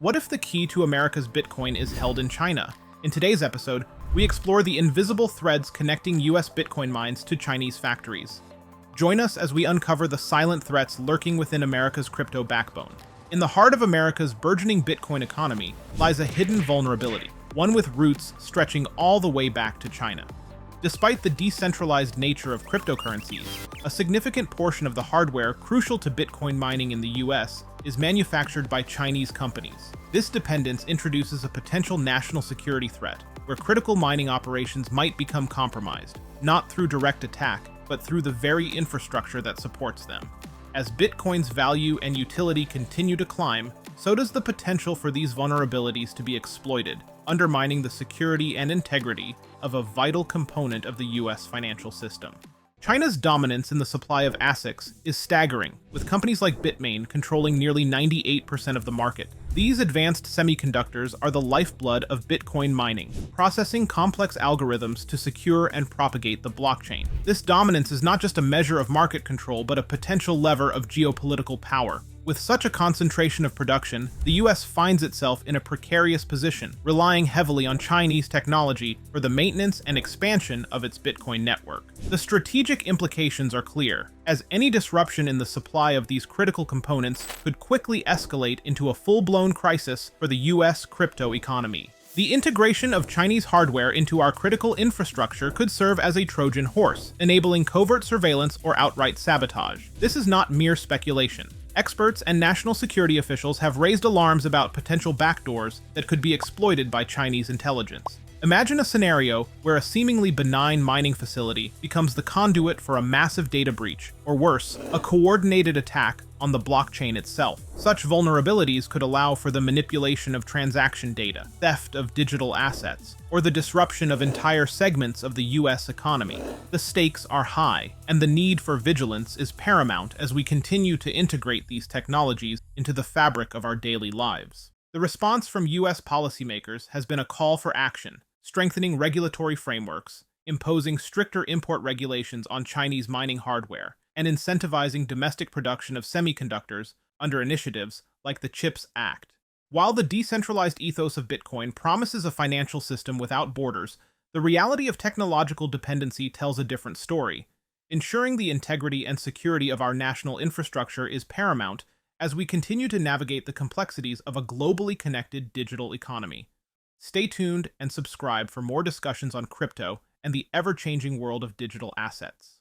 What if the key to America's Bitcoin is held in China? In today's episode, we explore the invisible threads connecting US Bitcoin mines to Chinese factories. Join us as we uncover the silent threats lurking within America's crypto backbone. In the heart of America's burgeoning Bitcoin economy lies a hidden vulnerability, one with roots stretching all the way back to China. Despite the decentralized nature of cryptocurrencies, a significant portion of the hardware crucial to Bitcoin mining in the US is manufactured by Chinese companies. This dependence introduces a potential national security threat, where critical mining operations might become compromised, not through direct attack, but through the very infrastructure that supports them. As Bitcoin's value and utility continue to climb, so does the potential for these vulnerabilities to be exploited, undermining the security and integrity of a vital component of the US financial system. China's dominance in the supply of ASICs is staggering, with companies like Bitmain controlling nearly 98% of the market. These advanced semiconductors are the lifeblood of Bitcoin mining, processing complex algorithms to secure and propagate the blockchain. This dominance is not just a measure of market control, but a potential lever of geopolitical power. With such a concentration of production, the US finds itself in a precarious position, relying heavily on Chinese technology for the maintenance and expansion of its Bitcoin network. The strategic implications are clear, as any disruption in the supply of these critical components could quickly escalate into a full-blown crisis for the US crypto economy. The integration of Chinese hardware into our critical infrastructure could serve as a Trojan horse, enabling covert surveillance or outright sabotage. This is not mere speculation. Experts and national security officials have raised alarms about potential backdoors that could be exploited by Chinese intelligence. Imagine a scenario where a seemingly benign mining facility becomes the conduit for a massive data breach, or worse, a coordinated attack on the blockchain itself. Such vulnerabilities could allow for the manipulation of transaction data, theft of digital assets, or the disruption of entire segments of the US economy. The stakes are high, and the need for vigilance is paramount as we continue to integrate these technologies into the fabric of our daily lives. The response from US policymakers has been a call for action, strengthening regulatory frameworks, imposing stricter import regulations on Chinese mining hardware, and incentivizing domestic production of semiconductors under initiatives like the CHIPS Act. While the decentralized ethos of Bitcoin promises a financial system without borders, the reality of technological dependency tells a different story. Ensuring the integrity and security of our national infrastructure is paramount as we continue to navigate the complexities of a globally connected digital economy. Stay tuned and subscribe for more discussions on crypto and the ever-changing world of digital assets.